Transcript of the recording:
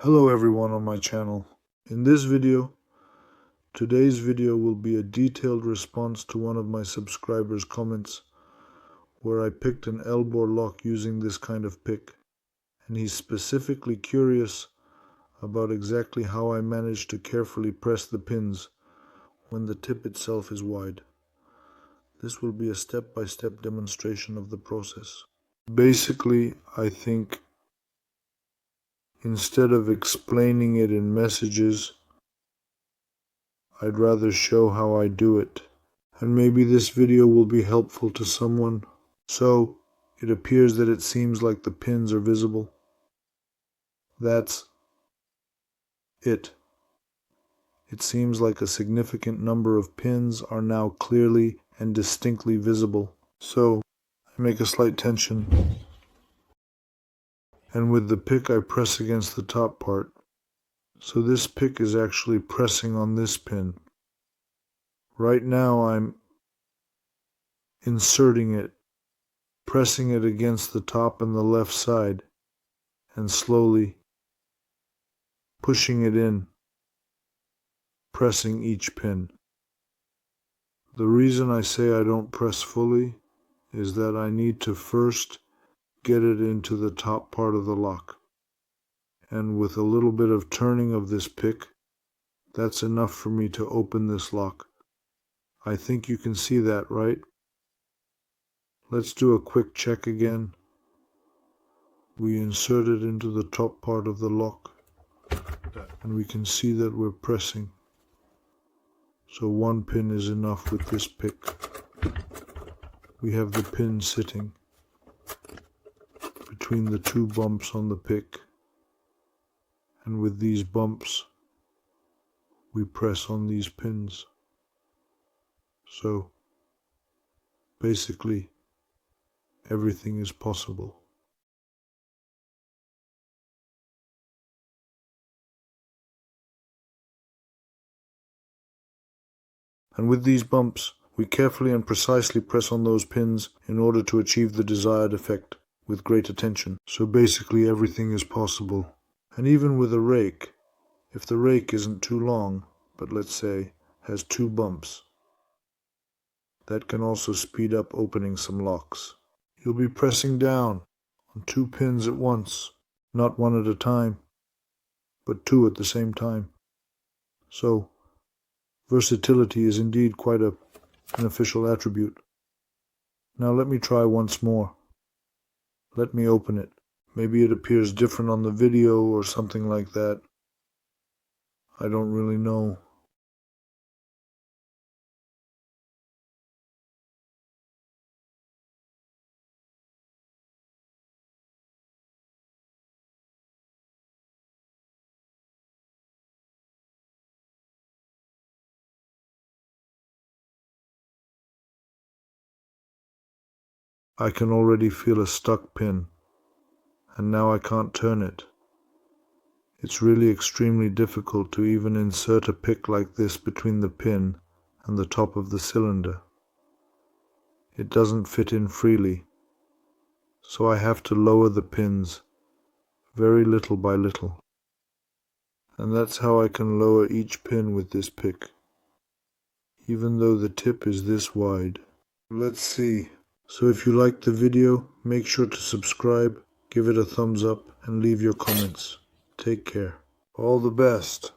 Hello everyone on my channel. In this video, today's video will be a detailed response to one of my subscribers' comments where I picked an L-bore lock using this kind of pick, and he's specifically curious about exactly how I managed to carefully press the pins when the tip itself is wide. This will be a step-by-step demonstration of the process. Basically, I think instead of explaining it in messages, I'd rather show how I do it. And maybe this video will be helpful to someone. So, it appears that it seems like the pins are visible. That's it. It seems like a significant number of pins are now clearly and distinctly visible. So, I make a slight tension, and with the pick I press against the top part. So this pick is actually pressing on this pin. Right now I'm inserting it, pressing it against the top and the left side, and slowly pushing it in, pressing each pin. The reason I say I don't press fully is that I need to first get it into the top part of the lock. And with a little bit of turning of this pick, that's enough for me to open this lock. I think you can see that, right? Let's do a quick check again. We insert it into the top part of the lock, and we can see that we're pressing. So one pin is enough with this pick. We have the pin sitting between the two bumps on the pick, and with these bumps we press on these pins. So basically everything is possible. And with these bumps, we carefully and precisely press on those pins in order to achieve the desired effect with great attention. So basically everything is possible. And even with a rake, if the rake isn't too long, but let's say has two bumps, that can also speed up opening some locks. You'll be pressing down on two pins at once, not one at a time, but two at the same time. So versatility is indeed quite an official attribute. Now let me try once more. Let me open it. Maybe it appears different on the video or something like that. I don't really know. I can already feel a stuck pin, and now I can't turn it. It's really extremely difficult to even insert a pick like this between the pin and the top of the cylinder. It doesn't fit in freely, so I have to lower the pins very little by little. And that's how I can lower each pin with this pick, even though the tip is this wide. Let's see. So if you liked the video, make sure to subscribe, give it a thumbs up, and leave your comments. Take care. All the best.